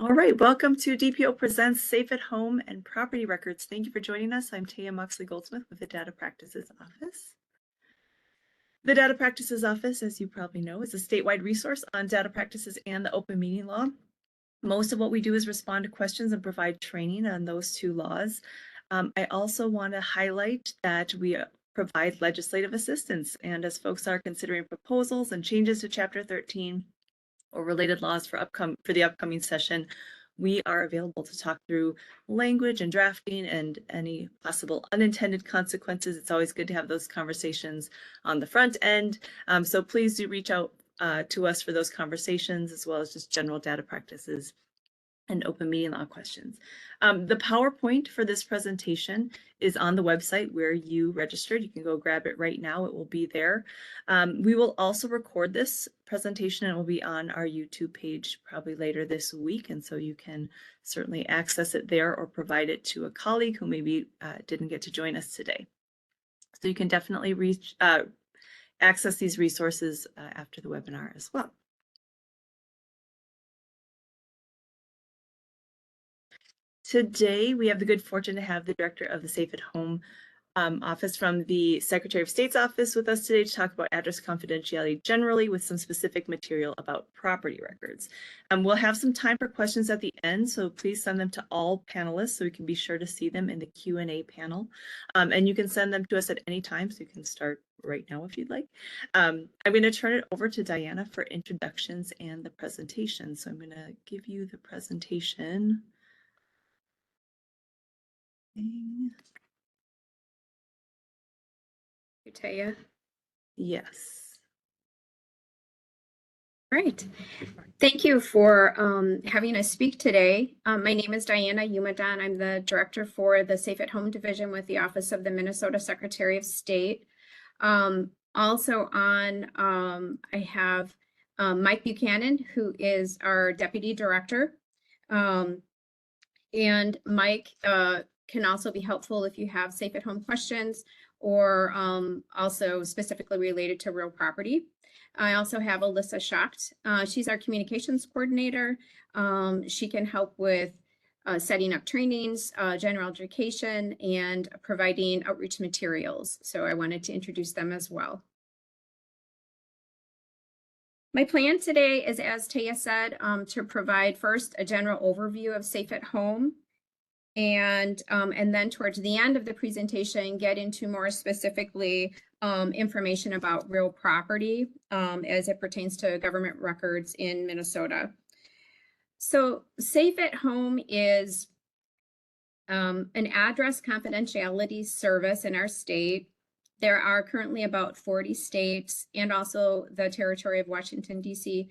All right, welcome to DPO Presents Safe at Home and Property Records. Thank you for joining us. I'm Taya Moxley-Goldsmith with the Data Practices Office. The Data Practices Office, as you probably know, is a statewide resource on data practices and the open meeting law. Most of what we do is respond to questions and provide training on those two laws. I also want to highlight that we provide legislative assistance, and as folks are considering proposals and changes to Chapter 13, or related laws for the upcoming session, we are available to talk through language and drafting and any possible unintended consequences. It's always good to have those conversations on the front end. So please do reach out to us for those conversations, as well as just general data practices and open meeting law questions. The PowerPoint for this presentation is on the website where you registered. You can go grab it right now. It will be there. We will also record this presentation and it will be on our YouTube page probably later this week. And so you can certainly access it there or provide it to a colleague who maybe didn't get to join us today. So you can definitely access these resources after the webinar as well. Today, we have the good fortune to have the director of the Safe at Home office from the Secretary of State's office with us today to talk about address confidentiality generally, with some specific material about property records. We'll have some time for questions at the end, so please send them to all panelists so we can be sure to see them in the Q&A panel. And you can send them to us at any time, so you can start right now if you'd like. I'm going to turn it over to Diana for introductions and the presentation. So I'm going to give you the presentation. Taya. Yes. Great. Thank you for having us speak today. My name is Diana Umadon. I'm the director for the Safe at Home Division with the Office of the Minnesota Secretary of State. Also on, I have Mike Buchanan, who is our Deputy Director. And Mike can also be helpful if you have safe at home questions or also specifically related to real property. I also have Alyssa Schacht. She's our communications coordinator. She can help with setting up trainings, general education, and providing outreach materials. So I wanted to introduce them as well. My plan today is, as Taya said, to provide first a general overview of Safe at Home, and then towards the end of the presentation, get into more specifically information about real property as it pertains to government records in Minnesota. So Safe at Home is an address confidentiality service in our state. There are currently about 40 states and also the territory of Washington, D.C.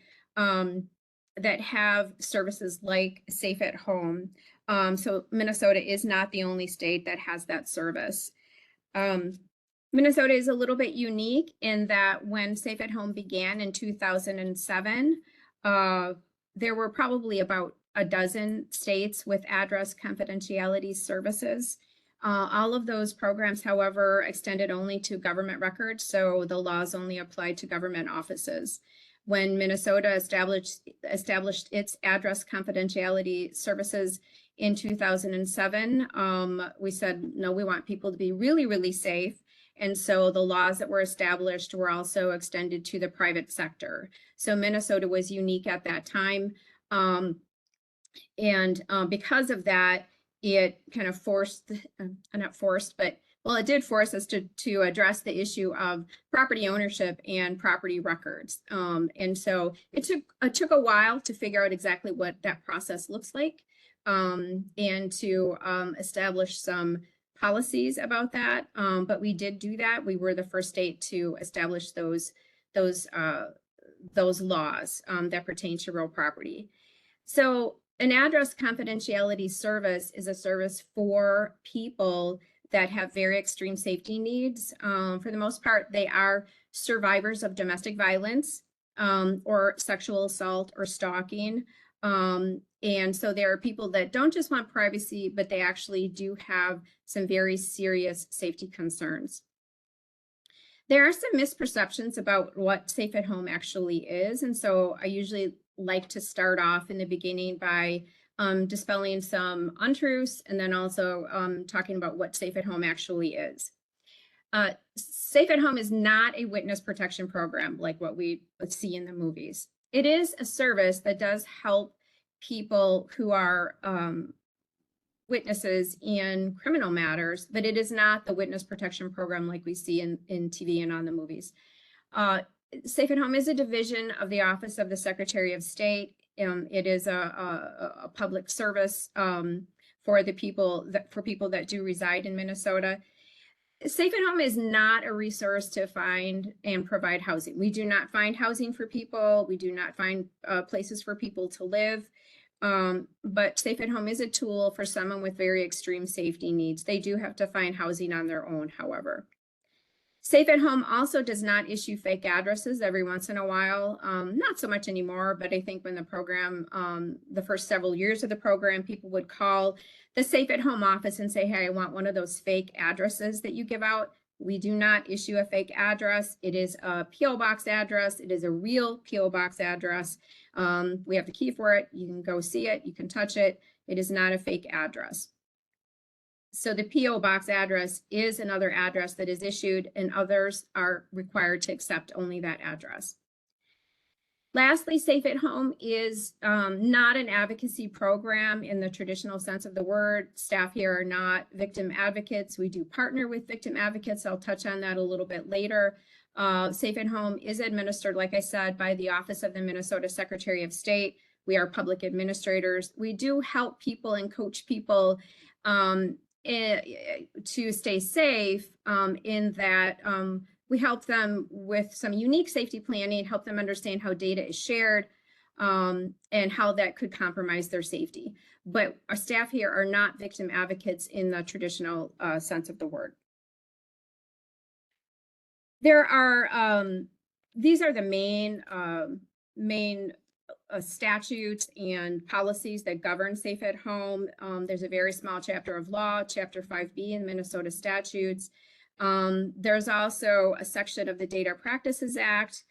That have services like Safe at Home. So Minnesota is not the only state that has that service. Minnesota is a little bit unique in that when Safe at Home began in 2007, there were probably about a dozen states with address confidentiality services. All of those programs, however, extended only to government records, so the laws only applied to government offices. When Minnesota established its address confidentiality services in 2007, we said, no, we want people to be really, really safe. And so the laws that were established were also extended to the private sector. So Minnesota was unique at that time. Because of that, it kind of forced, not forced, but well, it did force us to address the issue of property ownership and property records. And so it took a while to figure out exactly what that process looks like, and to establish some policies about that. But we did do that. We were the first state to establish those laws that pertain to real property. So an address confidentiality service is a service for people that have very extreme safety needs. For the most part, they are survivors of domestic violence or sexual assault or stalking. And so there are people that don't just want privacy, but they actually do have some very serious safety concerns. There are some misperceptions about what safe at home actually is. And so I usually like to start off in the beginning by dispelling some untruths and then also talking about what safe at home actually is. Safe at Home is not a witness protection program like what we would see in the movies. It is a service that does help people who are witnesses in criminal matters, but it is not the witness protection program like we see in TV and on the movies. Safe at Home is a division of the Office of the Secretary of State. It is a public service for the people that do reside in Minnesota. Safe at Home is not a resource to find and provide housing. We do not find housing for people. We do not find places for people to live. But Safe at Home is a tool for someone with very extreme safety needs. They do have to find housing on their own, however. Safe at Home also does not issue fake addresses every once in a while. Not so much anymore, but I think when the program, the first several years of the program, people would call the Safe at Home office and say, hey, I want one of those fake addresses that you give out. We do not issue a fake address. It is a PO box address. It is a real PO box address. We have the key for it. You can go see it. You can touch it. It is not a fake address. So the PO box address is another address that is issued, and others are required to accept only that address. Lastly, Safe at Home is not an advocacy program in the traditional sense of the word. Staff here are not victim advocates. We do partner with victim advocates. I'll touch on that a little bit later. Safe at Home is administered, like I said, by the Office of the Minnesota Secretary of State. We are public administrators. We do help people and coach people to stay safe in that we help them with some unique safety planning, help them understand how data is shared and how that could compromise their safety. But our staff here are not victim advocates in the traditional sense of the word. There are, these are the main statutes and policies that govern Safe at Home. There's a very small chapter of law, Chapter 5B in Minnesota statutes. There's also a section of the Data Practices Act,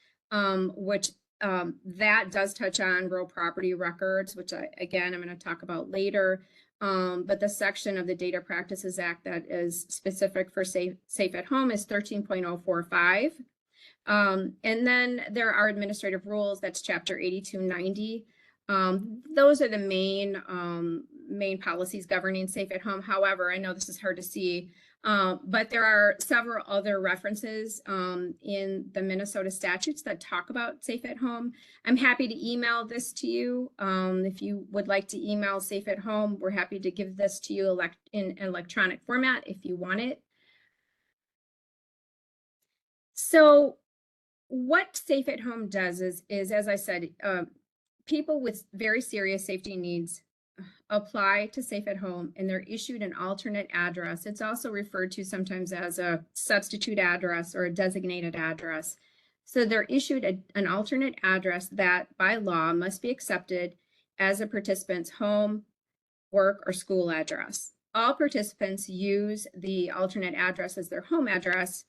which that does touch on real property records, which again, I'm going to talk about later. But the section of the Data Practices Act that is specific for Safe at Home is 13.045. And then there are administrative rules, that's Chapter 8290. Those are the main policies governing Safe at Home. However, I know this is hard to see, but there are several other references in the Minnesota statutes that talk about Safe at Home. I'm happy to email this to you. If you would like to email Safe at Home, we're happy to give this to you in electronic format if you want it. So what Safe at Home does is as I said, people with very serious safety needs apply to Safe at Home and they're issued an alternate address. It's also referred to sometimes as a substitute address or a designated address. So they're issued an alternate address that by law must be accepted as a participant's home, work, or school address. All participants use the alternate address as their home address.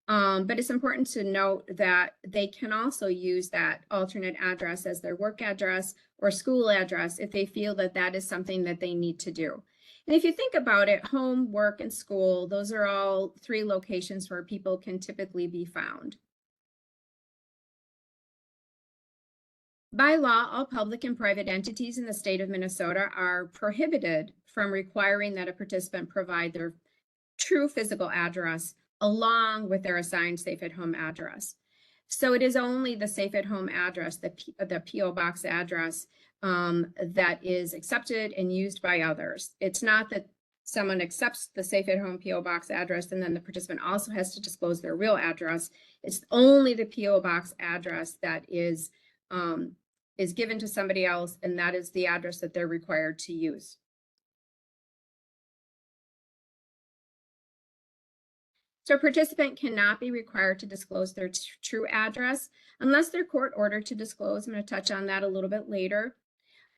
But it's important to note that they can also use that alternate address as their work address or school address if they feel that that is something that they need to do. And if you think about it, home, work, and school, those are all three locations where people can typically be found. By law, all public and private entities in the state of Minnesota are prohibited from requiring that a participant provide their true physical address along with their assigned Safe at Home address. So it is only the Safe at Home address, the PO box address, that is accepted and used by others. It's not that someone accepts the Safe at Home PO box address and then the participant also has to disclose their real address. It's only the PO box address that is given to somebody else, and that is the address that they're required to use. So a participant cannot be required to disclose their true address unless they're court ordered to disclose. I'm going to touch on that a little bit later.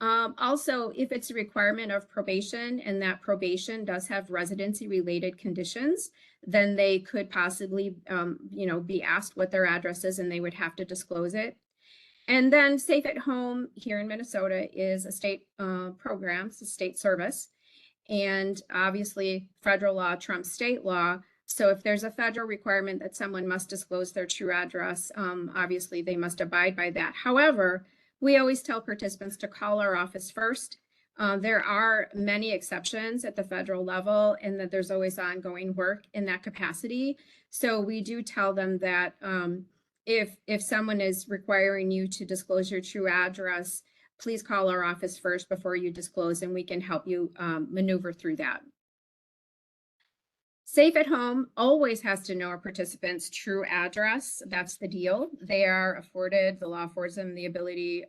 Also, if it's a requirement of probation and that probation does have residency related conditions, then they could possibly, be asked what their address is and they would have to disclose it. And then Safe at Home here in Minnesota is a state program, it's a state service. And obviously federal law trumps state law. So if there's a federal requirement that someone must disclose their true address, obviously they must abide by that. However, we always tell participants to call our office first. There are many exceptions at the federal level and that there's always ongoing work in that capacity. So we do tell them that if someone is requiring you to disclose your true address, please call our office first before you disclose and we can help you maneuver through that. Safe at Home always has to know a participant's true address. That's the deal. They are afforded, the law affords them the ability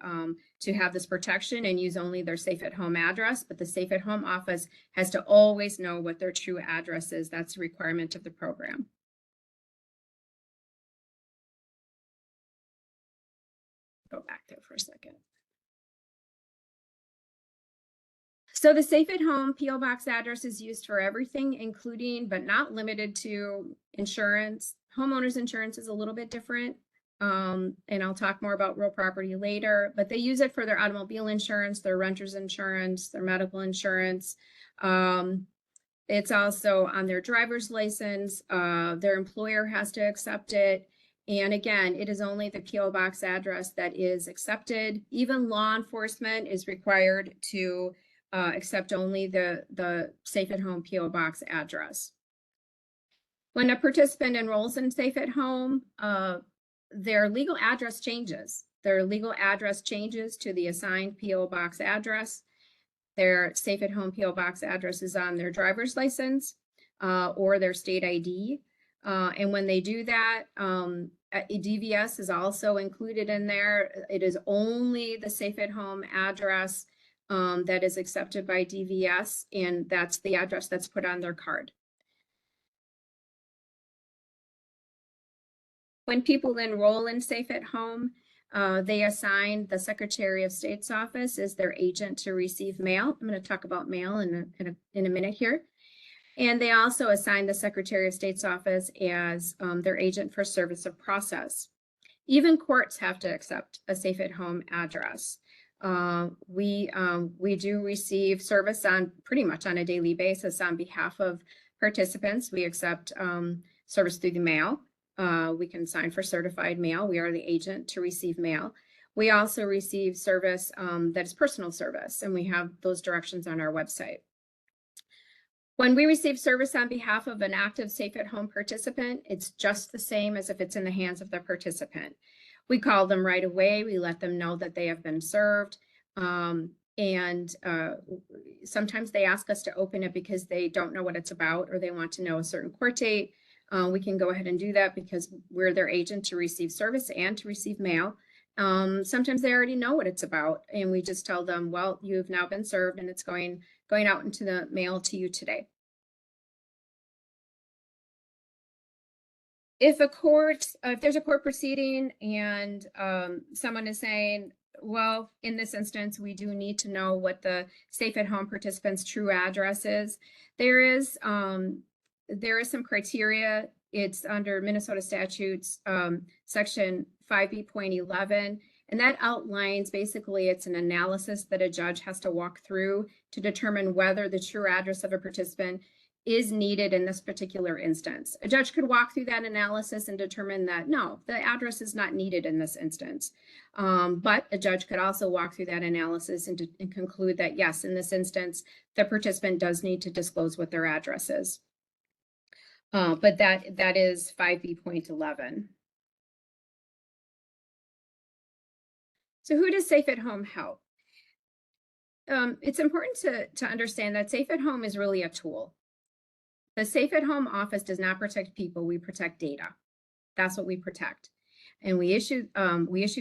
to have this protection and use only their Safe at Home address, but the Safe at Home office has to always know what their true address is. That's a requirement of the program. Go back there for a second. So the Safe at Home PO Box address is used for everything, including but not limited to insurance. Homeowners insurance is a little bit different, and I'll talk more about real property later, but they use it for their automobile insurance, their renter's insurance, their medical insurance. It's also on their driver's license. Their employer has to accept it. And again, it is only the PO Box address that is accepted. Even law enforcement is required to accept only the Safe at Home PO Box address. When a participant enrolls in Safe at Home, their legal address changes. Their legal address changes to the assigned PO Box address. Their Safe at Home PO Box address is on their driver's license or their state ID. And when they do that, DVS is also included in there. It is only the Safe at Home address that is accepted by DVS, and that's the address that's put on their card. When people enroll in Safe at Home, they assign the Secretary of State's office as their agent to receive mail. I'm going to talk about mail in a minute here. And they also assign the Secretary of State's office as their agent for service of process. Even courts have to accept a Safe at Home address. We do receive service on pretty much on a daily basis on behalf of participants. We accept service through the mail. We can sign for certified mail. We are the agent to receive mail. We also receive service that is personal service, and we have those directions on our website. When we receive service on behalf of an active Safe at Home participant, it's just the same as if it's in the hands of the participant. We call them right away. We let them know that they have been served. And sometimes they ask us to open it because they don't know what it's about or they want to know a certain court date. We can go ahead and do that because we're their agent to receive service and to receive mail. Sometimes they already know what it's about, and we just tell them, well, you've now been served and it's going out into the mail to you today. If there's a court proceeding and someone is saying, well, in this instance, we do need to know what the Safe at Home participant's true address is, there is some criteria. It's under Minnesota statutes, section 5B.11, and that outlines basically it's an analysis that a judge has to walk through to determine whether the true address of a participant is needed in this particular instance. A judge could walk through that analysis and determine that no, the address is not needed in this instance. But a judge could also walk through that analysis and conclude that yes, in this instance, the participant does need to disclose what their address is. But that is 5B.11. So who does Safe at Home help? It's important to understand that Safe at Home is really a tool. The Safe at Home office does not protect people, we protect data. That's what we protect. And we issue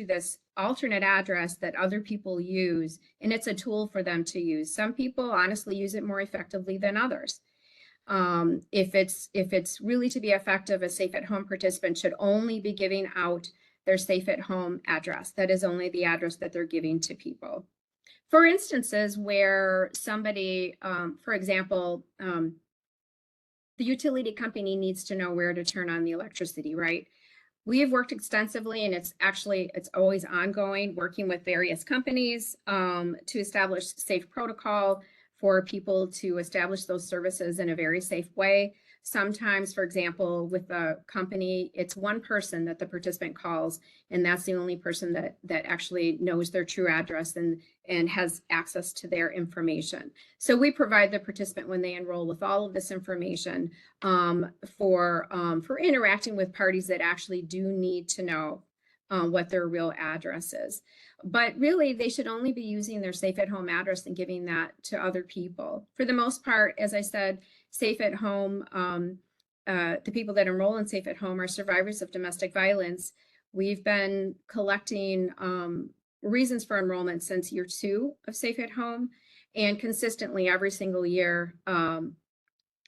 this alternate address that other people use, and it's a tool for them to use. Some people honestly use it more effectively than others. If it's really to be effective, a Safe at Home participant should only be giving out their Safe at Home address. That is only the address that they're giving to people. For instances where somebody, for example, the utility company needs to know where to turn on the electricity, right? We have worked extensively, and it's always ongoing, working with various companies to establish safe protocol for people to establish those services in a very safe way. Sometimes, for example, with a company, it's one person that the participant calls, and that's the only person that actually knows their true address and has access to their information. So we provide the participant, when they enroll, with all of this information for interacting with parties that actually do need to know what their real address is. But really, they should only be using their safe at home address and giving that to other people. For the most part, as I said, safe at home, the people that enroll in safe at home are survivors of domestic violence. We've been collecting reasons for enrollment since year 2 of safe at home, and consistently every single year,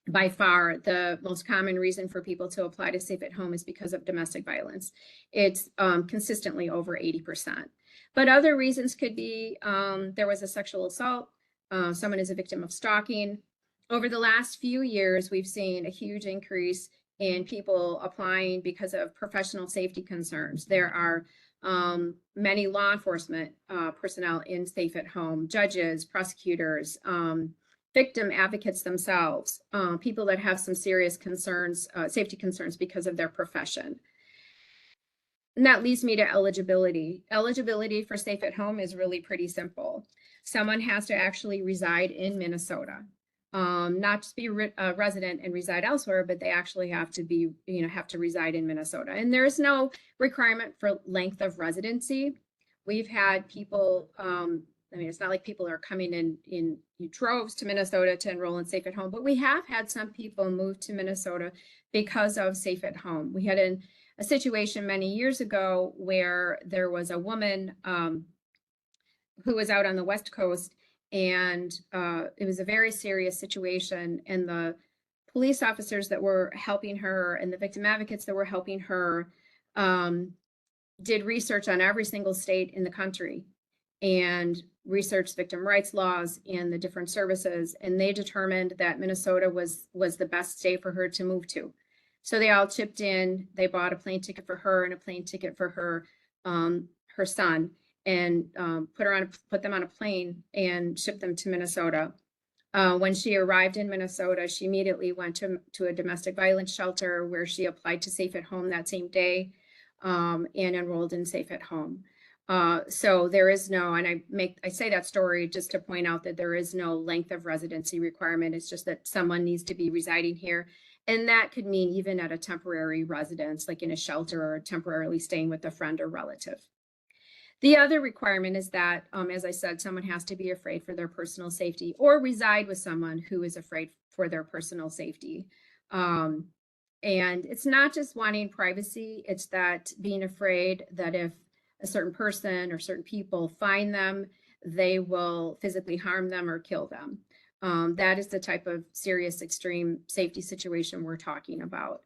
by far, the most common reason for people to apply to safe at home is because of domestic violence. It's consistently over 80%. But other reasons could be there was a sexual assault, someone is a victim of stalking. Over the last few years, we've seen a huge increase in people applying because of professional safety concerns. There are many law enforcement personnel in safe at home, judges, prosecutors, victim advocates themselves, people that have some serious concerns, safety concerns because of their profession. And that leads me to eligibility. Eligibility for safe at home is really pretty simple. Someone has to actually reside in Minnesota, not just be a resident and reside elsewhere, but they actually have to be, have to reside in Minnesota. And there's no requirement for length of residency. We've had people, it's not like people are coming in droves to Minnesota to enroll in safe at home, but we have had some people move to Minnesota because of safe at home. We had a situation many years ago where there was a woman who was out on the West Coast, and it was a very serious situation, and the police officers that were helping her and the victim advocates that were helping her did research on every single state in the country and researched victim rights laws and the different services, and they determined that Minnesota was the best state for her to move to. So they all chipped in. They bought a plane ticket for her and a plane ticket for her son, and put them on a plane and shipped them to Minnesota. When she arrived in Minnesota, she immediately went to a domestic violence shelter where she applied to Safe at Home that same day and enrolled in Safe at Home. So there is no, and I say that story just to point out that there is no length of residency requirement. It's just that someone needs to be residing here. And that could mean even at a temporary residence, like in a shelter, or temporarily staying with a friend or relative. The other requirement is that, as I said, someone has to be afraid for their personal safety or reside with someone who is afraid for their personal safety. And it's not just wanting privacy, it's that being afraid that if a certain person or certain people find them, they will physically harm them or kill them. That is the type of serious extreme safety situation we're talking about.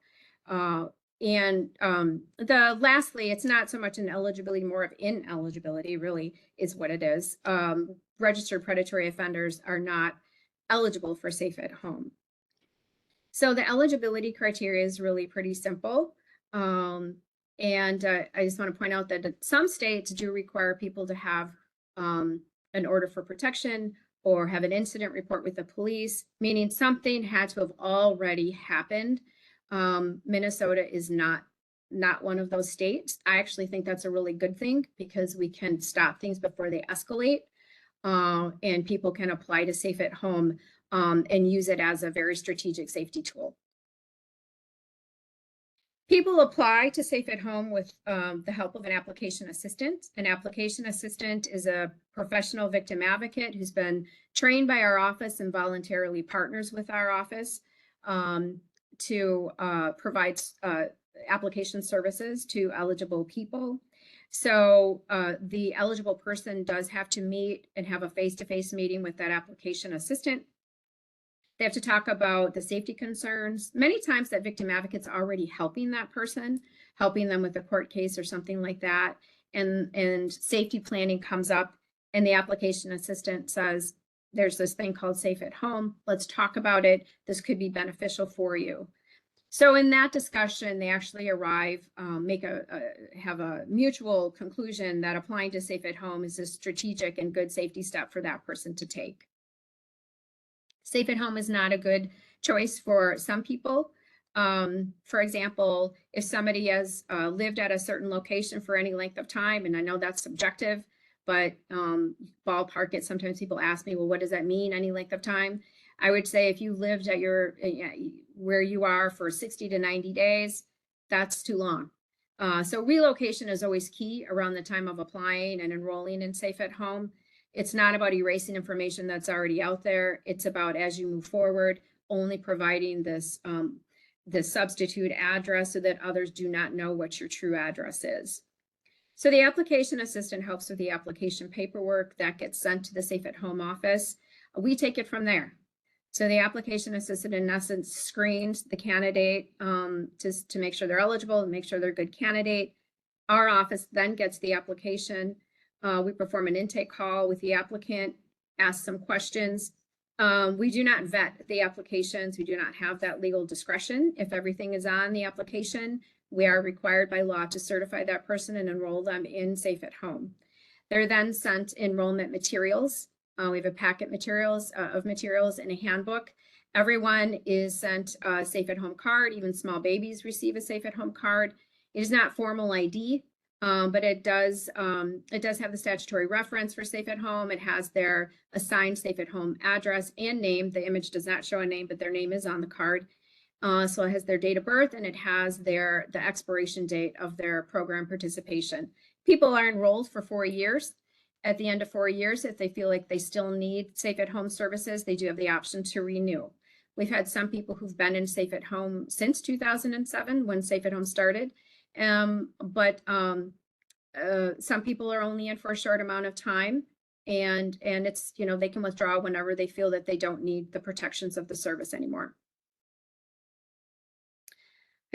Lastly, it's not so much an eligibility, more of ineligibility, really is what it is. Registered predatory offenders are not eligible for Safe at Home. So the eligibility criteria is really pretty simple. I just want to point out that some states do require people to have an order for protection or have an incident report with the police, meaning something had to have already happened. Minnesota is not one of those states. I actually think that's a really good thing because we can stop things before they escalate, and people can apply to Safe at Home and use it as a very strategic safety tool. People apply to Safe at Home with the help of an application assistant. An application assistant is a professional victim advocate who's been trained by our office and voluntarily partners with our office to provide application services to eligible people. So the eligible person does have to meet and have a face-to-face meeting with that application assistant. They have to talk about the safety concerns. Many times that victim advocate's already helping that person, helping them with a court case or something like that. And safety planning comes up and the application assistant says, there's this thing called Safe at Home. Let's talk about it. This could be beneficial for you. So in that discussion, they actually arrive, have a mutual conclusion that applying to Safe at Home is a strategic and good safety step for that person to take. Safe at Home is not a good choice for some people. For example, if somebody has lived at a certain location for any length of time, and I know that's subjective, but ballpark it, sometimes people ask me, well, what does that mean, any length of time? I would say if you lived at where you are for 60 to 90 days, that's too long. So relocation is always key around the time of applying and enrolling in Safe at Home. It's not about erasing information that's already out there. It's about, as you move forward, only providing this the substitute address so that others do not know what your true address is. So the application assistant helps with the application paperwork that gets sent to the Safe at Home office. We take it from there. So the application assistant in essence screens the candidate to make sure they're eligible and make sure they're a good candidate. Our office then gets the application. We perform an intake call with the applicant, ask some questions. We do not vet the applications. We do not have that legal discretion. If everything is on the application, we are required by law to certify that person and enroll them in Safe at Home. They're then sent enrollment materials. We have a packet of materials and a handbook. Everyone is sent a Safe at Home card. Even small babies receive a Safe at Home card. It is not formal ID, but it does have the statutory reference for Safe at Home. It has their assigned Safe at Home address and name. The image does not show a name, but their name is on the card. So it has their date of birth and it has the expiration date of their program participation. People are enrolled for 4 years. At the end of 4 years, if they feel like they still need Safe at Home services, they do have the option to renew. We've had some people who've been in Safe at Home since 2007 when Safe at Home started. But some people are only in for a short amount of time, and it's, they can withdraw whenever they feel that they don't need the protections of the service anymore.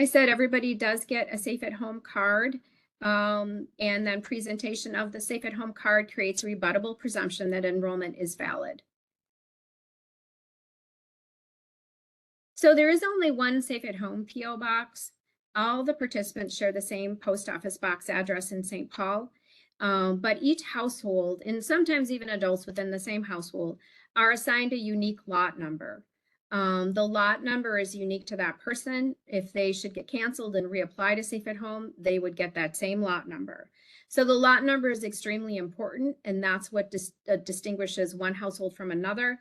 I said everybody does get a Safe at Home card, and then presentation of the Safe at Home card creates a rebuttable presumption that enrollment is valid. So there is only one Safe at Home PO box. All the participants share the same post office box address in St. Paul, but each household, and sometimes even adults within the same household, are assigned a unique lot number. The lot number is unique to that person. If they should get canceled and reapply to Safe at Home, they would get that same lot number. So the lot number is extremely important, and that's what distinguishes one household from another.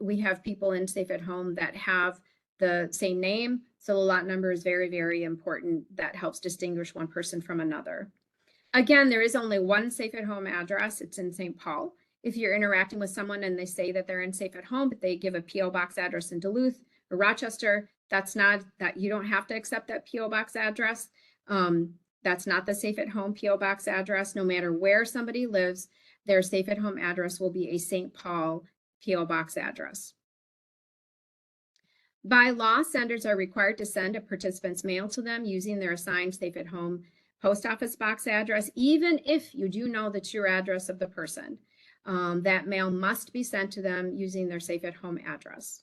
We have people in Safe at Home that have the same name, so the lot number is very, very important. That helps distinguish one person from another. Again, there is only one Safe at Home address. It's in St. Paul. If you're interacting with someone and they say that they're in Safe at Home, but they give a PO box address in Duluth or Rochester, that's not that, you don't have to accept that PO box address. That's not the Safe at Home PO box address. No matter where somebody lives, their Safe at Home address will be a St. Paul PO box address. By law, senders are required to send a participant's mail to them using their assigned Safe at Home post office box address, even if you do know the true address of the person. That mail must be sent to them using their Safe at Home address.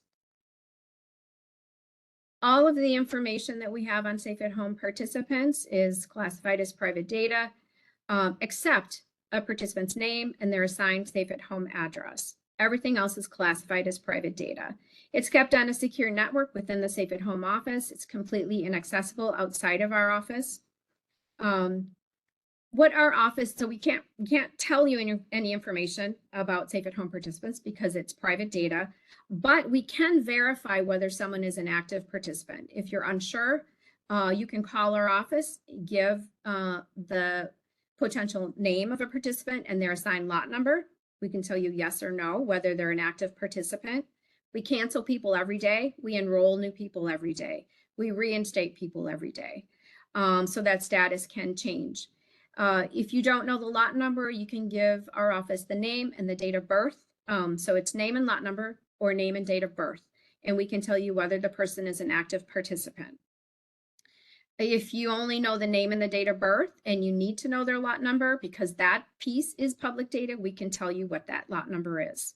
All of the information that we have on Safe at Home participants is classified as private data, except a participant's name and their assigned Safe at Home address. Everything else is classified as private data. It's kept on a secure network within the Safe at Home office. It's completely inaccessible outside of our office. What our office, so we can't tell you any information about Safe at Home participants because it's private data, but we can verify whether someone is an active participant. If you're unsure, you can call our office, give the potential name of a participant and their assigned lot number. We can tell you yes or no, whether they're an active participant. We cancel people every day. We enroll new people every day. We reinstate people every day. So that status can change. If you don't know the lot number, you can give our office the name and the date of birth. So it's name and lot number or name and date of birth. And we can tell you whether the person is an active participant. If you only know the name and the date of birth and you need to know their lot number because that piece is public data, we can tell you what that lot number is.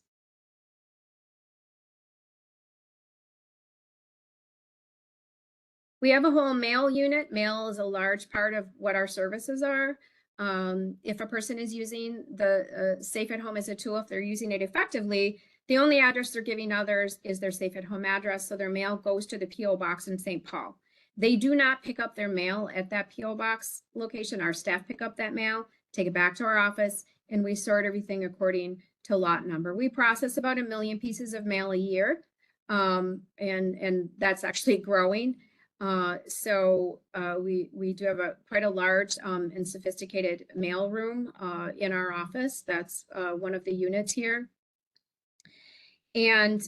We have a whole mail unit. Mail is a large part of what our services are. If a person is using the Safe at Home as a tool, if they're using it effectively, the only address they're giving others is their Safe at Home address. So their mail goes to the PO box in St. Paul. They do not pick up their mail at that PO box location. Our staff pick up that mail, take it back to our office, and we sort everything according to lot number. We process about 1 million pieces of mail a year, and that's actually growing. We do have quite a large and sophisticated mail room in our office. That's one of the units here. And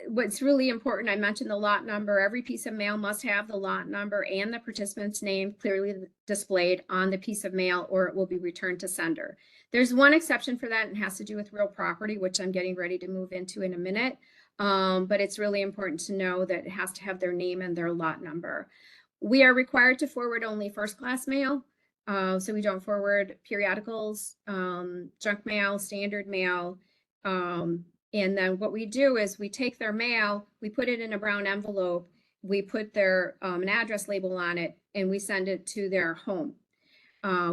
what's really important, I mentioned the lot number. Every piece of mail must have the lot number and the participant's name clearly displayed on the piece of mail, or it will be returned to sender. There's one exception for that, and it has to do with real property, which I'm getting ready to move into in a minute. But it's really important to know that it has to have their name and their lot number. We are required to forward only first-class mail. So we don't forward periodicals, junk mail, standard mail. And then what we do is we take their mail, we put it in a brown envelope, we put their an address label on it, and we send it to their home.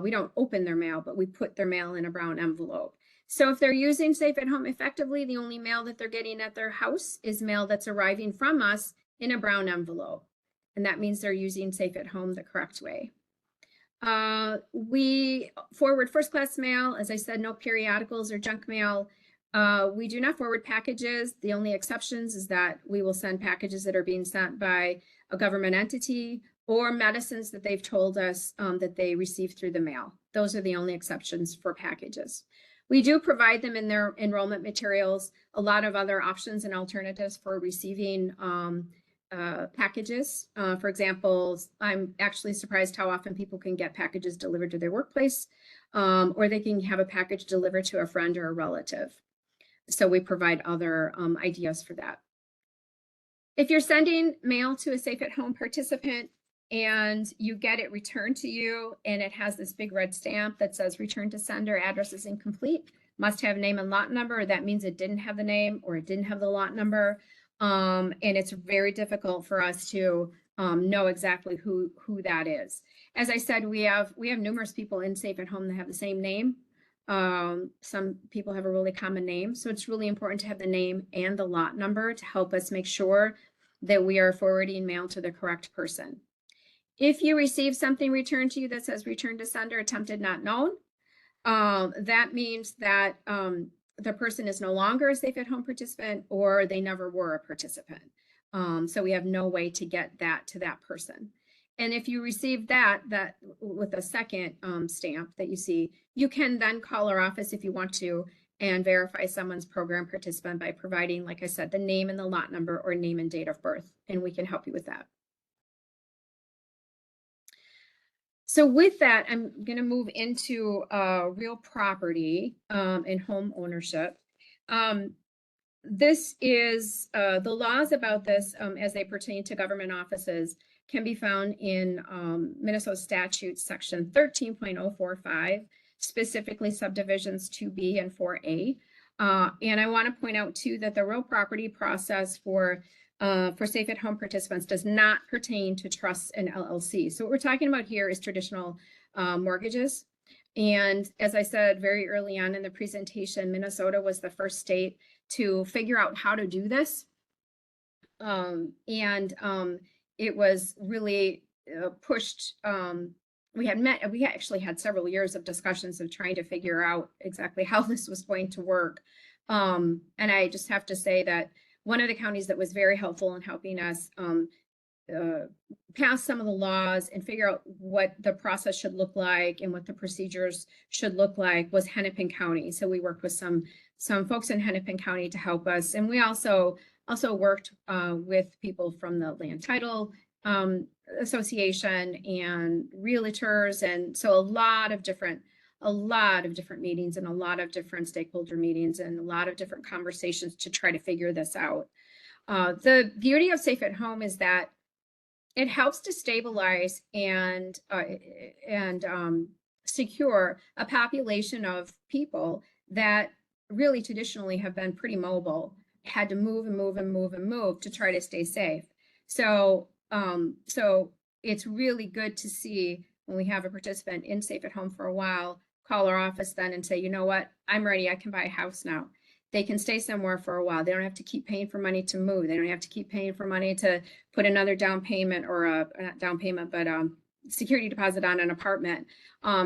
We don't open their mail, but we put their mail in a brown envelope. So if they're using Safe at Home effectively, the only mail that they're getting at their house is mail that's arriving from us in a brown envelope. And that means they're using Safe at Home the correct way. We forward first-class mail. As I said, no periodicals or junk mail. We do not forward packages. The only exceptions is that we will send packages that are being sent by a government entity or medicines that they've told us that they received through the mail. Those are the only exceptions for packages. We do provide them in their enrollment materials, a lot of other options and alternatives for receiving packages. For example, I'm actually surprised how often people can get packages delivered to their workplace, or they can have a package delivered to a friend or a relative. So we provide other ideas for that. If you're sending mail to a Safe at Home participant and you get it returned to you and it has this big red stamp that says return to sender, address is incomplete, must have name and lot number, that means it didn't have the name or it didn't have the lot number. And it's very difficult for us to know exactly who that is. As I said, we have numerous people in Safe at Home that have the same name. Some people have a really common name, so it's really important to have the name and the lot number to help us make sure that we are forwarding mail to the correct person. If you receive something returned to you that says return to sender, attempted not known, that means that the person is no longer a Safe at Home participant or they never were a participant. So we have no way to get that to that person. And if you receive that with a second stamp that you see, you can then call our office if you want to and verify someone's program participant by providing, like I said, the name and the lot number or name and date of birth, and we can help you with that. So with that, I'm going to move into real property and home ownership. This is the laws about this as they pertain to government offices can be found in Minnesota statute section 13.045, specifically subdivisions 2B and 4A. And I want to point out too that the real property process for Safe at Home participants does not pertain to trusts and LLCs. So what we're talking about here is traditional mortgages. And as I said very early on in the presentation, Minnesota was the first state to figure out how to do this. It was really pushed. We actually had several years of discussions of trying to figure out exactly how this was going to work. And I just have to say that one of the counties that was very helpful in helping us pass some of the laws and figure out what the process should look like and what the procedures should look like was Hennepin County. So we worked with some folks in Hennepin County to help us. And we also worked with people from the Land Title Association and realtors. And so a lot of different meetings and a lot of different stakeholder meetings and a lot of different conversations to try to figure this out. The beauty of Safe at Home is that it helps to stabilize and secure a population of people that really traditionally have been pretty mobile, had to move and move and move and move to try to stay safe. So it's really good to see when we have a participant in Safe at Home for a while, call our office then and say, you know what, I'm ready, I can buy a house now. They can stay somewhere for a while. They don't have to keep paying for money to move. They don't have to keep paying for money to put another down payment or not down payment, but security deposit on an apartment.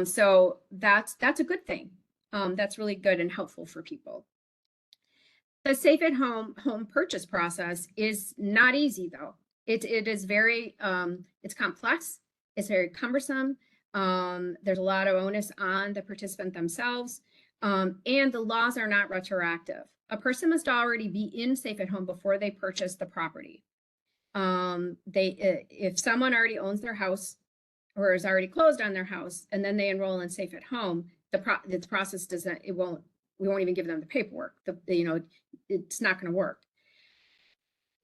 So that's a good thing. That's really good and helpful for people. The Safe at Home purchase process is not easy though. It is very it's complex. It's very cumbersome. There's a lot of onus on the participant themselves, and the laws are not retroactive. A person must already be in Safe at Home before they purchase the property. If someone already owns their house or is already closed on their house and then they enroll in Safe at Home, the process doesn't, we won't even give them the paperwork. It's not going to work.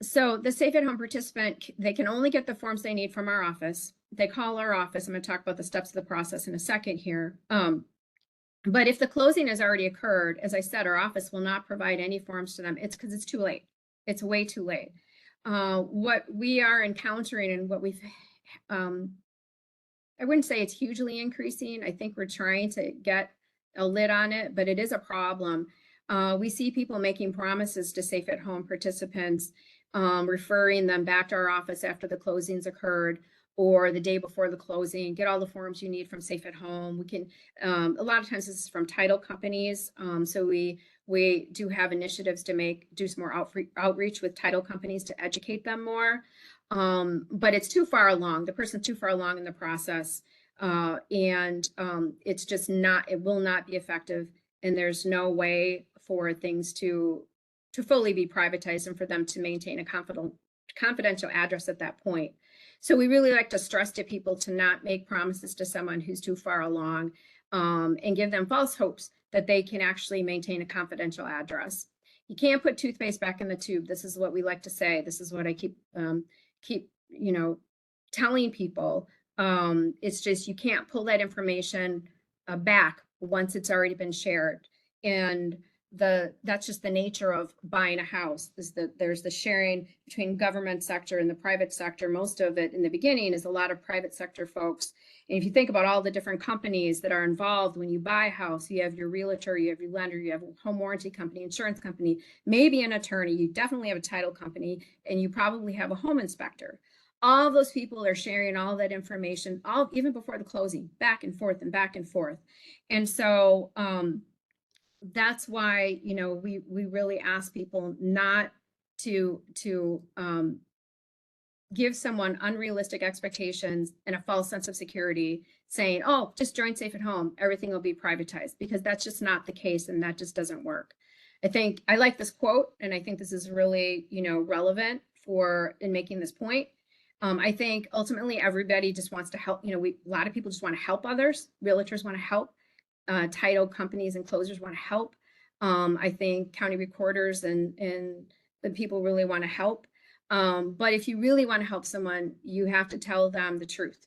So the Safe at Home participant, they can only get the forms they need from our office. They call our office. I'm going to talk about the steps of the process in a second here. But if the closing has already occurred, as I said, our office will not provide any forms to them. It's because it's too late. It's way too late. What we are encountering and what we've, I wouldn't say it's hugely increasing. I think we're trying to get a lid on it, but it is a problem. We see people making promises to Safe at Home participants, referring them back to our office after the closings occurred or the day before the closing, get all the forms you need from Safe at Home. We can, a lot of times this is from title companies. So we do have initiatives to do some more outreach with title companies to educate them more. But it's too far along. The person's too far along in the process. And it's just not, it will not be effective. And there's no way for things to fully be privatized and for them to maintain a confidential address at that point. So we really like to stress to people to not make promises to someone who's too far along, and give them false hopes that they can actually maintain a confidential address. You can't put toothpaste back in the tube. This is what we like to say. This is what I keep telling people. It's just, you can't pull that information back once it's already been shared. And that's just the nature of buying a house, is that there's the sharing between government sector and the private sector. Most of it in the beginning is a lot of private sector folks. And if you think about all the different companies that are involved when you buy a house, you have your realtor, you have your lender, you have a home warranty company, insurance company, maybe an attorney, you definitely have a title company, and you probably have a home inspector. All of those people are sharing all that information, even before the closing, back and forth and back and forth. And so that's why, we really ask people not to give someone unrealistic expectations and a false sense of security, saying, oh, just join Safe at Home, everything will be privatized, because that's just not the case, and that just doesn't work. I like this quote, and I think this is really, relevant in making this point. I think ultimately everybody just wants to help. A lot of people just want to help others. Realtors want to help. Title companies and closers want to help. I think county recorders and the people really want to help. But if you really want to help someone, you have to tell them the truth,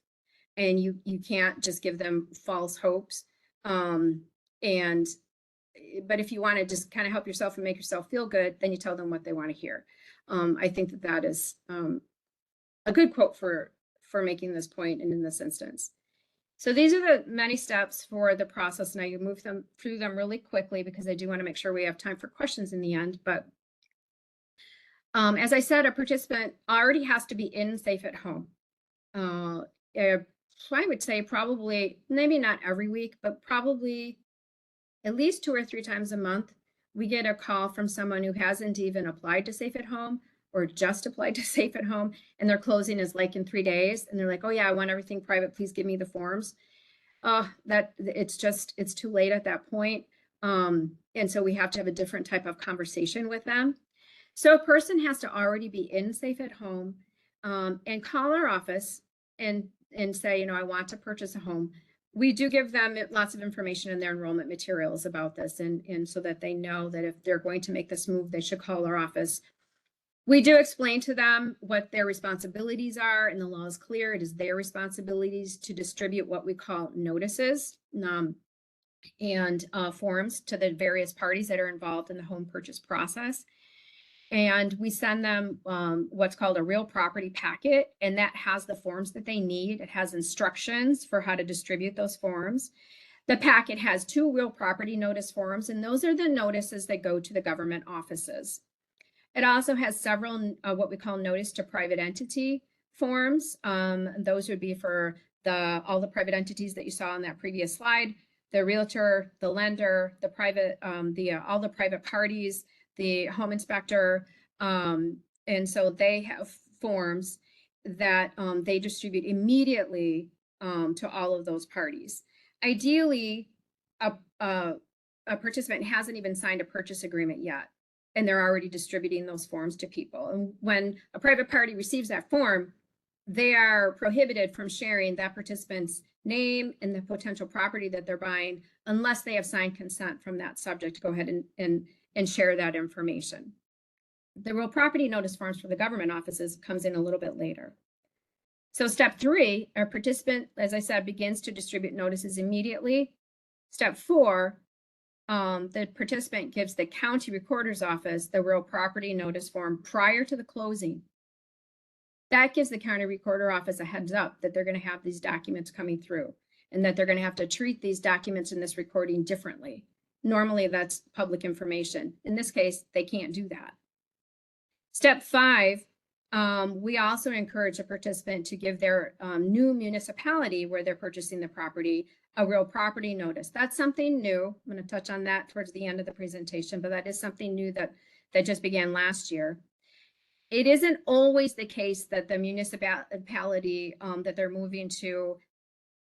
and you can't just give them false hopes. But if you want to just kind of help yourself and make yourself feel good, then you tell them what they want to hear. I think that is a good quote for making this point and in this instance. So these are the many steps for the process. Now you move through them really quickly because I do want to make sure we have time for questions in the end. But as I said, a participant already has to be in Safe at Home. I would say probably, maybe not every week, but probably at least 2 or 3 times a month, we get a call from someone who hasn't even applied to Safe at Home or just applied to Safe at Home, and their closing is like in 3 days, and they're like, oh yeah, I want everything private, please give me the forms. It's too late at that point. And so we have to have a different type of conversation with them. So a person has to already be in Safe at Home, and call our office and say, I want to purchase a home. We do give them lots of information in their enrollment materials about this, and so that they know that if they're going to make this move, they should call our office We do explain to them what their responsibilities are, and the law is clear. It is their responsibilities to distribute what we call notices and forms to the various parties that are involved in the home purchase process. And we send them what's called a real property packet, and that has the forms that they need. It has instructions for how to distribute those forms. The packet has 2 real property notice forms, and those are the notices that go to the government offices. It also has several what we call notice to private entity forms. Those would be for all the private entities that you saw on that previous slide: the realtor, the lender, the private, all the private parties, the home inspector. And so they have forms that they distribute immediately to all of those parties. Ideally, a participant hasn't even signed a purchase agreement yet, and they're already distributing those forms to people. And when a private party receives that form, they are prohibited from sharing that participant's name and the potential property that they're buying unless they have signed consent from that subject to go ahead and share that information. The real property notice forms for the government offices comes in a little bit later. So step 3, a participant, as I said, begins to distribute notices immediately. Step 4, the participant gives the county recorder's office the real property notice form prior to the closing. That gives the county recorder office a heads up that they're going to have these documents coming through and that they're going to have to treat these documents in this recording differently. Normally, that's public information. In this case, they can't do that. Step 5, we also encourage a participant to give their new municipality where they're purchasing the property a real property notice. That's something new. I'm going to touch on that towards the end of the presentation, but that is something new that just began last year. It isn't always the case that the municipality that they're moving to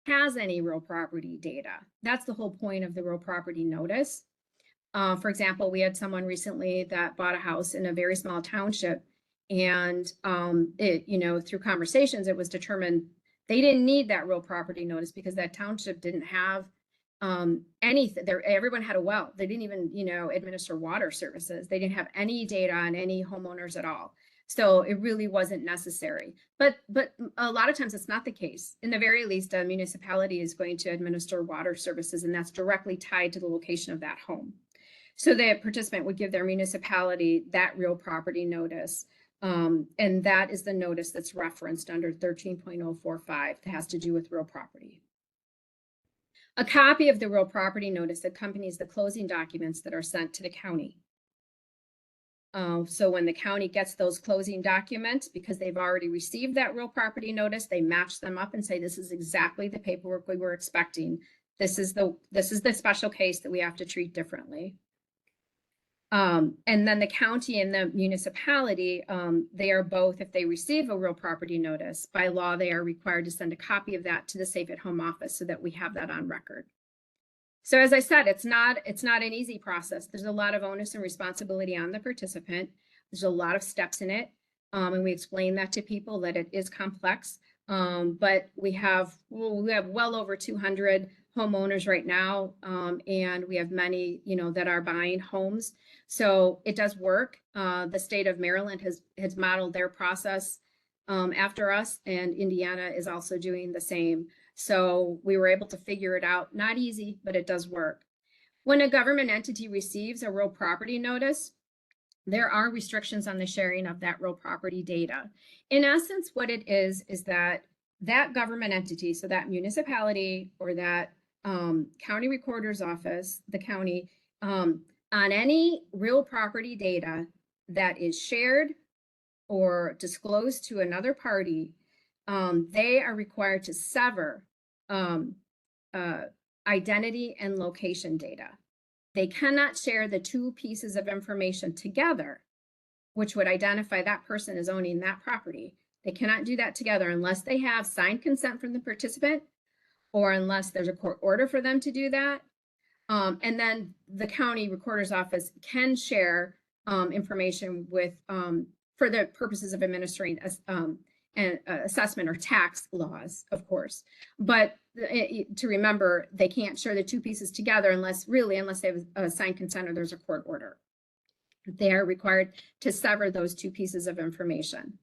has any real property data. That's the whole point of the real property notice. For example, we had someone recently that bought a house in a very small township, and through conversations, it was determined they didn't need that real property notice because that township didn't have anything. Everyone had a well. They didn't even, administer water services. They didn't have any data on any homeowners at all. So it really wasn't necessary. But a lot of times it's not the case. In the very least, a municipality is going to administer water services, and that's directly tied to the location of that home. So the participant would give their municipality that real property notice. And that is the notice that's referenced under 13.045 that has to do with real property. A copy of the real property notice accompanies the closing documents that are sent to the county. So when the county gets those closing documents, because they've already received that real property notice, they match them up and say, this is exactly the paperwork we were expecting. This is the special case that we have to treat differently. And then the county and the municipality, they are both, if they receive a real property notice, by law, they are required to send a copy of that to the Safe at Home office so that we have that on record. So as I said, it's not an easy process. There's a lot of onus and responsibility on the participant. There's a lot of steps in it. And we explain that to people that it is complex. But we have well over 200 homeowners right now. And we have many, that are buying homes. So it does work. The state of Maryland has modeled their process after us, and Indiana is also doing the same. So we were able to figure it out. Not easy, but it does work. When a government entity receives a real property notice, there are restrictions on the sharing of that real property data. In essence, what it is that government entity, so that municipality or that county recorder's office, the county, on any real property data that is shared or disclosed to another party, they are required to sever identity and location data. They cannot share the 2 pieces of information together, which would identify that person as owning that property. They cannot do that together unless they have signed consent from the participant or unless there's a court order for them to do that. And then the county recorder's office can share information with for the purposes of administering and assessment or tax laws, of course. But to remember, they can't share the 2 pieces together unless they have a signed consent or there's a court order. they are required to sever those two pieces of information.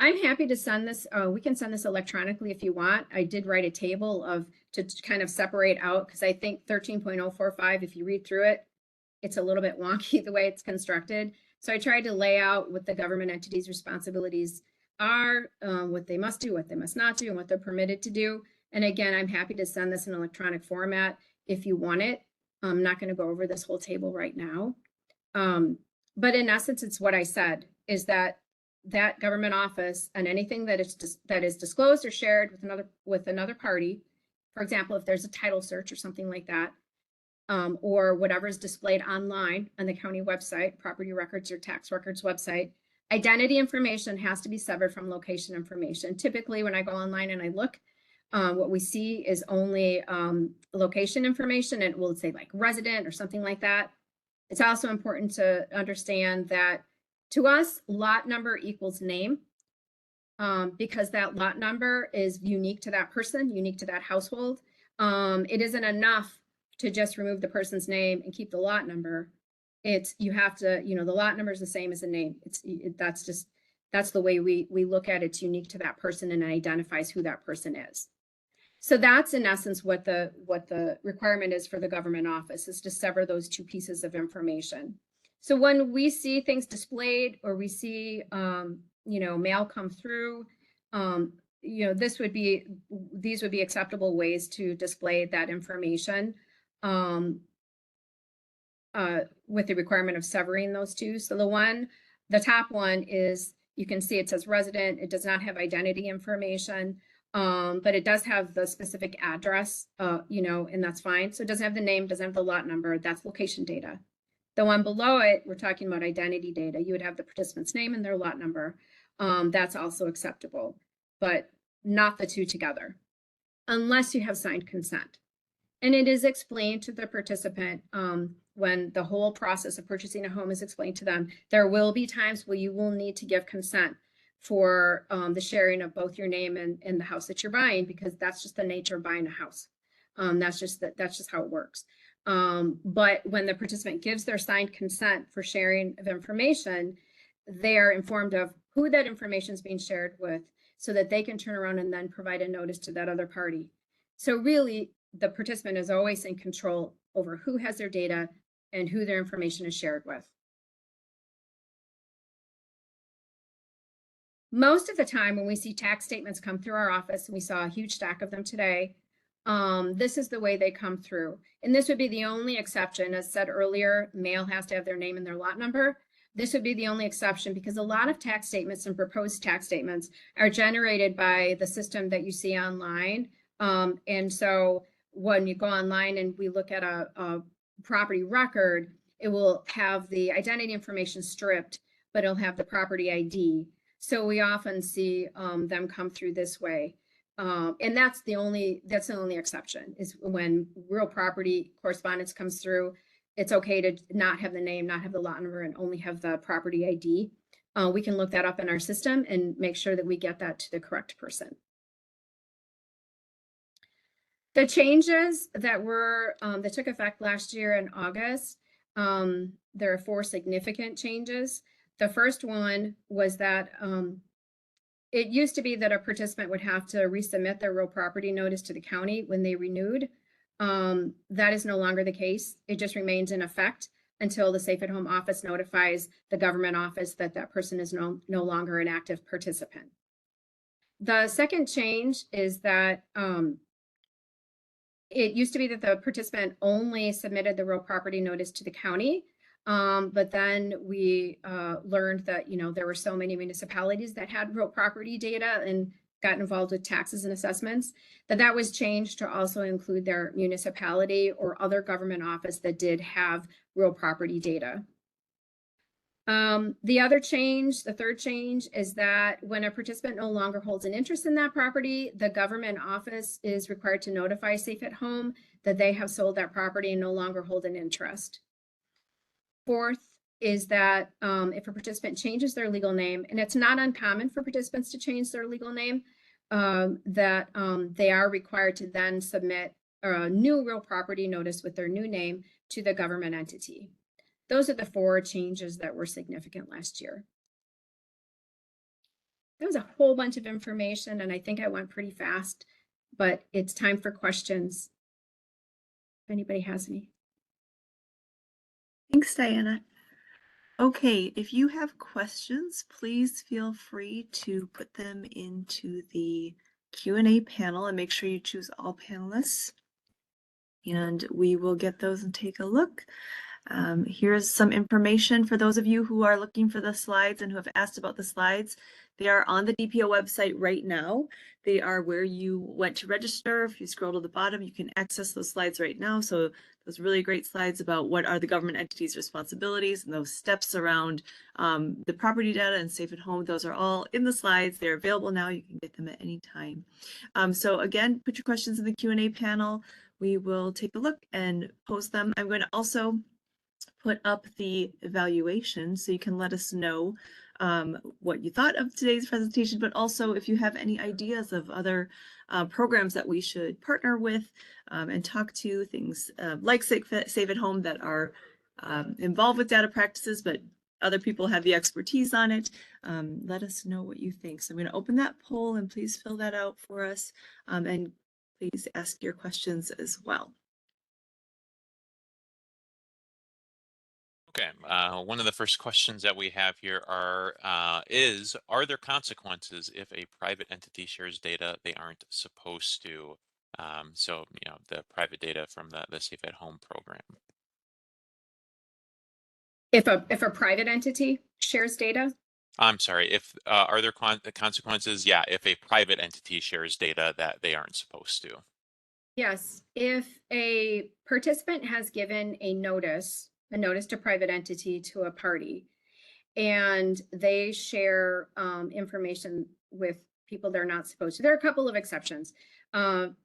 I'm happy to send this. We can send this electronically if you want. I did write a table to kind of separate out, because I think 13.045, if you read through it, it's a little bit wonky the way it's constructed. So I tried to lay out what the government entities' responsibilities are, what they must do, what they must not do, and what they're permitted to do. And again, I'm happy to send this in electronic format if you want it. I'm not going to go over this whole table right now. But in essence, it's what I said, is that government office and anything that is disclosed or shared with another party, for example, if there's a title search or something like that, or whatever is displayed online on the county website, property records or tax records website, identity information has to be severed from location information. Typically, when I go online and I look, what we see is only location information, and it will say like resident or something like that. It's also important to understand that to us, lot number equals name, because that lot number is unique to that person, unique to that household. It isn't enough to just remove the person's name and keep the lot number. You have to, the lot number is the same as the name. That's the way we look at it. It's unique to that person and identifies who that person is. So that's in essence what the requirement is for the government office, is to sever those two pieces of information. So when we see things displayed, or we see mail come through, these would be acceptable ways to display that information, with the requirement of severing those two. So the top one is, you can see it says resident. It does not have identity information, but it does have the specific address, and that's fine. So it doesn't have the name, doesn't have the lot number. That's location data. The one below it, we're talking about identity data. You would have the participant's name and their lot number. That's also acceptable, but not the two together, unless you have signed consent. And it is explained to the participant when the whole process of purchasing a home is explained to them. There will be times where you will need to give consent for the sharing of both your name and the house that you're buying, because that's just the nature of buying a house. That's just how it works. But when the participant gives their signed consent for sharing of information, they are informed of who that information is being shared with, so that they can turn around and then provide a notice to that other party. So really, the participant is always in control over who has their data and who their information is shared with. Most of the time when we see tax statements come through our office, and we saw a huge stack of them today, this is the way they come through. And this would be the only exception. As said earlier, mail has to have their name and their lot number. This would be the only exception, because a lot of tax statements and proposed tax statements are generated by the system that you see online. And so when you go online and we look at a property record, it will have the identity information stripped, but it'll have the property ID. So we often see them come through this way. And that's the only exception, is when real property correspondence comes through. It's okay to not have the name, not have the lot number, and only have the property ID. We can look that up in our system and make sure that we get that to the correct person. The changes that took effect last year in August, there are 4 significant changes. The first one was that it used to be that a participant would have to resubmit their real property notice to the county when they renewed. That is no longer the case. It just remains in effect until the Safe at Home office notifies the government office that that person is no longer an active participant. The second change is that it used to be that the participant only submitted the real property notice to the county, but then we learned that there were so many municipalities that had real property data and got involved with taxes and assessments, that was changed to also include their municipality or other government office that did have real property data. The third change is that when a participant no longer holds an interest in that property, the government office is required to notify Safe at Home that they have sold that property and no longer hold an interest. Fourth is that if a participant changes their legal name, and it's not uncommon for participants to change their legal name, they are required to then submit a new real property notice with their new name to the government entity. those are the 4 changes that were significant last year. That was a whole bunch of information, and I think I went pretty fast, but it's time for questions. If anybody has any. Thanks, Diana. Okay, if you have questions, please feel free to put them into the Q&A panel and make sure you choose all panelists. And we will get those and take a look. Here's some information for those of you who are looking for the slides and who have asked about the slides. They are on the DPO website right now. They are where you went to register. If you scroll to the bottom, you can access those slides right now. So those really great slides about what are the government entities' responsibilities and those steps around the property data and Safe at Home. Those are all in the slides. They're available now. You can get them at any time. So again, put your questions in the Q&A panel. We will take a look and post them. I'm going to also put up the evaluation so you can let us know what you thought of today's presentation, but also if you have any ideas of other programs that we should partner with and talk to, things like Save at Home that are involved with data practices, but other people have the expertise on it. Let us know what you think. So I'm going to open that poll and please fill that out for us and please ask your questions as well. Okay, one of the first questions that we have here are there consequences if a private entity shares data they aren't supposed to? So, the private data from the Safe at Home program. If a private entity shares data? I'm sorry, if are there consequences? Yeah, if a private entity shares data that they aren't supposed to. Yes, if a participant has given a notice to private entity to a party, and they share information with people they're not supposed to. There are a couple of exceptions. For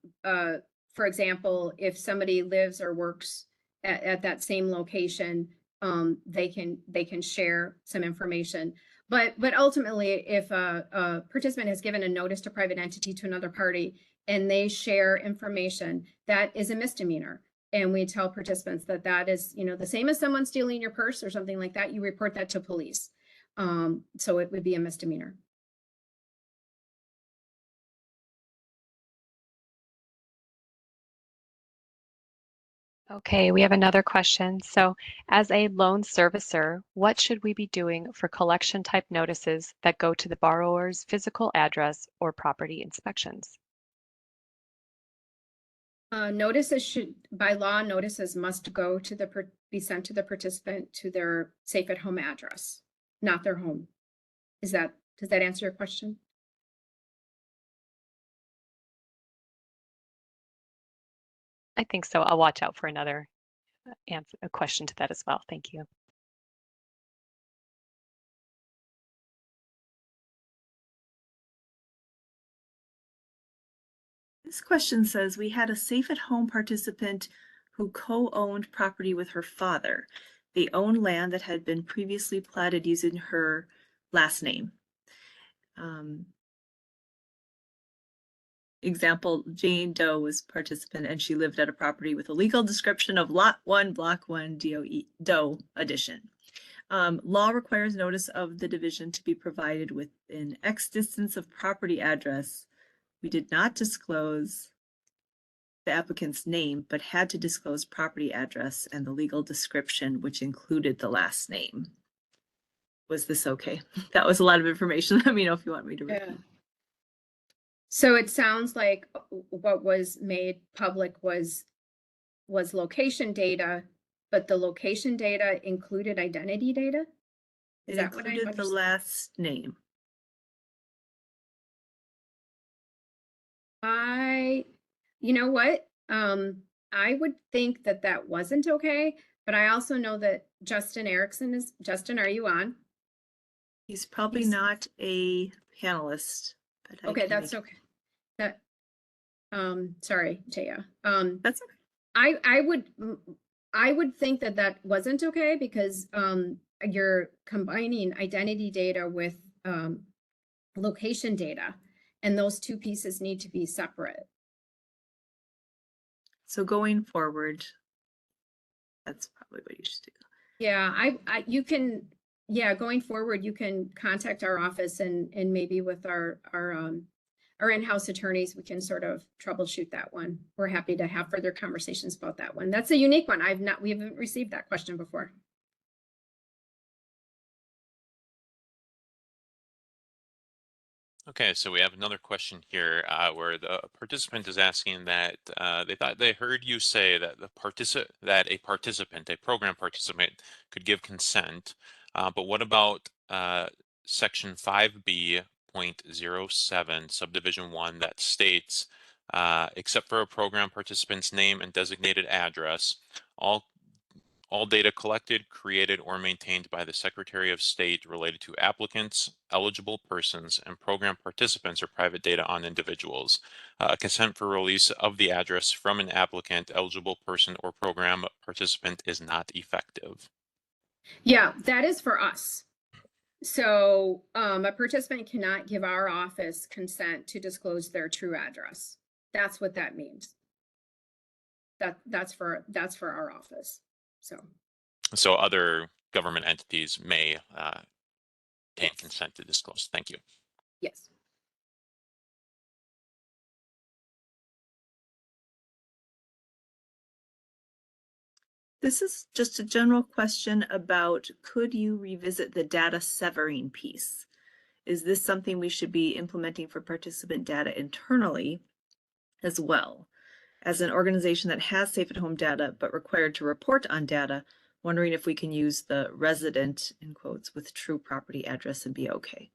example, if somebody lives or works at that same location, they can share some information. But ultimately, if a participant has given a notice to private entity to another party and they share information, that is a misdemeanor. And we tell participants that is, the same as someone stealing your purse or something like that. You report that to police. So it would be a misdemeanor. Okay, we have another question. So as a loan servicer, what should we be doing for collection type notices that go to the borrower's physical address or property inspections? By law, notices must go to be sent to the participant to their Safe at Home address, not their home. Does that answer your question? I think so. I'll watch out for another answer, a question to that as well. Thank you. This question says, we had a Safe at Home participant who co-owned property with her father. They owned land that had been previously platted using her last name. Example, Jane Doe was participant and she lived at a property with a legal description of Lot 1, Block 1, Doe addition. Law requires notice of the division to be provided within X distance of property address. We did not disclose the applicant's name, but had to disclose property address and the legal description, which included the last name. Was this okay? That was a lot of information. Let me know if you want me to repeat. Yeah. So it sounds like what was made public was location data, but the location data included identity data? It included the last name. You know what? I would think that wasn't okay, but I also know that Justin Erickson is, Justin, are you on? He's probably not a panelist. But okay, that's okay. Sorry, Taya. That's okay. I would think that wasn't okay because you're combining identity data with location data, and those two pieces need to be separate. So going forward, that's probably what you should do. Yeah, you can, yeah, going forward, you can contact our office and maybe with our in-house attorneys, we can sort of troubleshoot that one. We're happy to have further conversations about that one. That's a unique one. We haven't received that question before. Okay, so we have another question here where the participant is asking that they thought they heard you say that a program participant, could give consent, but what about section 5B.07 subdivision 1 that states, except for a program participant's name and designated address, all data collected, created, or maintained by the Secretary of State related to applicants, eligible persons, and program participants are private data on individuals. Consent for release of the address from an applicant, eligible person, or program participant is not effective. Yeah, that is for us. So a participant cannot give our office consent to disclose their true address. That's what that means. That's for our office. So other government entities may obtain consent to disclose. Thank you. Yes. This is just a general question about, could you revisit the data severing piece? Is this something we should be implementing for participant data internally as well? As an organization that has safe at home data, but required to report on data, wondering if we can use the resident, in quotes, with true property address and be okay.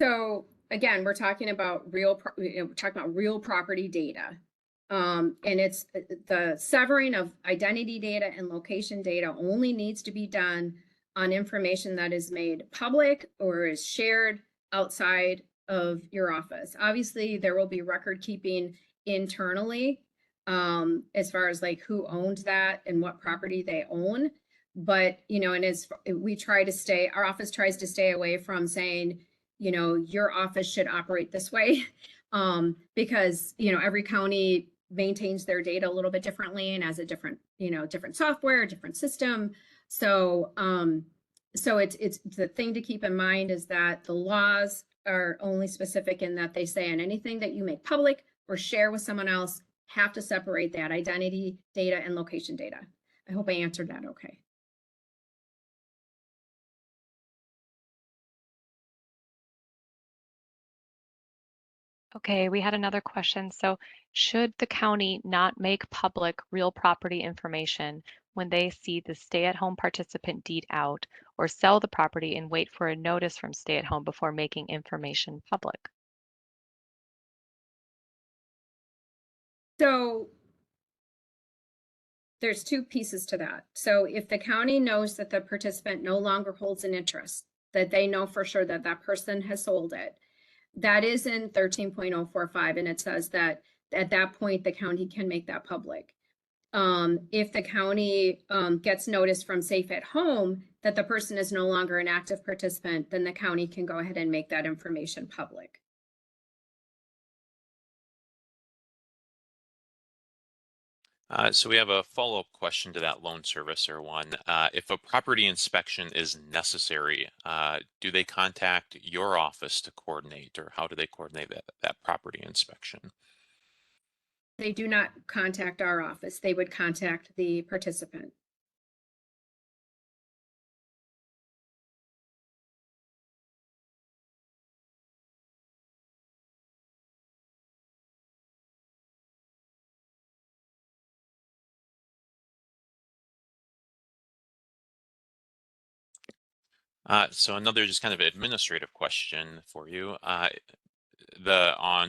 So again, we're talking about real property data. And it's the severing of identity data and location data only needs to be done on information that is made public or is shared outside of your office. Obviously, there will be record keeping internally as far as like who owns that and what property they own. But, and as our office tries to stay away from saying, your office should operate this way because, every county maintains their data a little bit differently and has a different, different software, different system. So, it's the thing to keep in mind is that the laws are only specific in that they say, and anything that you make public or share with someone else have to separate that identity data and location data. I hope I answered that okay. Okay, we had another question. So should the county not make public real property information when they see the stay-at-home participant deed out, or sell the property and wait for a notice from stay-at-home before making information public? So there's two pieces to that. So if the county knows that the participant no longer holds an interest, that they know for sure that that person has sold it, that is in 13.045, and it says that at that point the county can make that public. If the county gets notice from Safe at Home that the person is no longer an active participant, then the county can go ahead and make that information public. So we have a follow-up question to that loan servicer one. If a property inspection is necessary, do they contact your office to coordinate, or how do they coordinate that property inspection? They do not contact our office. They would contact the participant. So another just kind of administrative question for you. On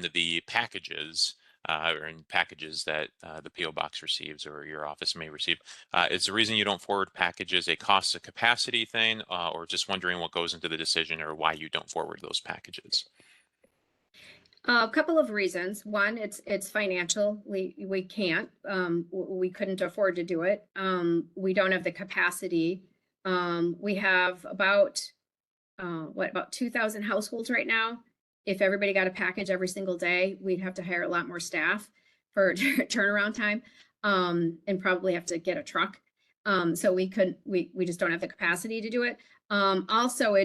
the packages or in packages that the PO box receives or your office may receive, is the reason you don't forward packages a cost of capacity thing, or just wondering what goes into the decision or why you don't forward those packages? A couple of reasons. One, it's financial. We can't. We couldn't afford to do it. We don't have the capacity. We have about 2,000 households right now. If everybody got a package every single day, we'd have to hire a lot more staff for turnaround time. and probably have to get a truck. So we just don't have the capacity to do it. Also,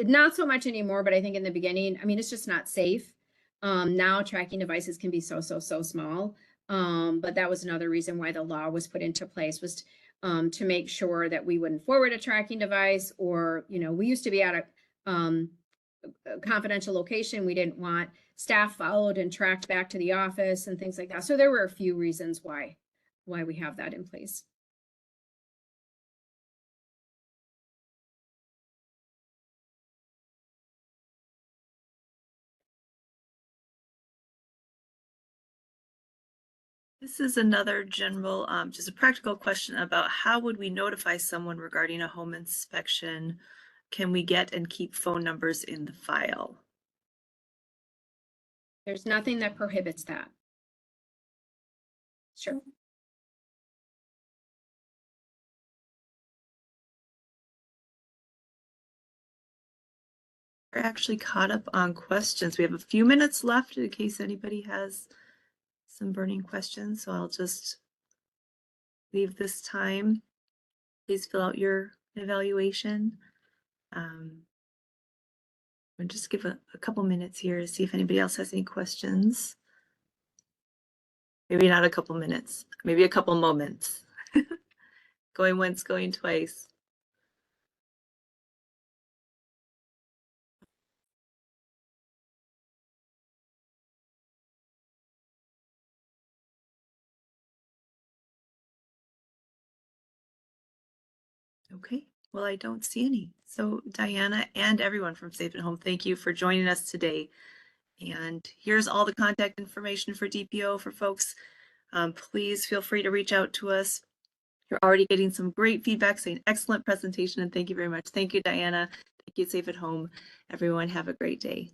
not so much anymore, but I think in the beginning, I mean, it's just not safe. Now tracking devices can be so small. But that was another reason why the law was put into place, was to make sure that we wouldn't forward a tracking device, or, we used to be at a confidential location. We didn't want staff followed and tracked back to the office and things like that. So there were a few reasons why we have that in place. This is another general, just a practical question about how would we notify someone regarding a home inspection? Can we get and keep phone numbers in the file? There's nothing that prohibits that. Sure. We're actually caught up on questions. We have a few minutes left in case anybody has some burning questions. So I'll just leave this time. Please fill out your evaluation. We'll just give a couple minutes here to see if anybody else has any questions. Maybe not a couple minutes, maybe a couple moments. Going once, going twice. Okay, well, I don't see any. So Diana and everyone from Safe at Home, thank you for joining us today. And here's all the contact information for DPO for folks. Please feel free to reach out to us. You're already getting some great feedback, saying excellent presentation, and thank you very much. Thank you, Diana. Thank you, Safe at Home. Everyone, have a great day.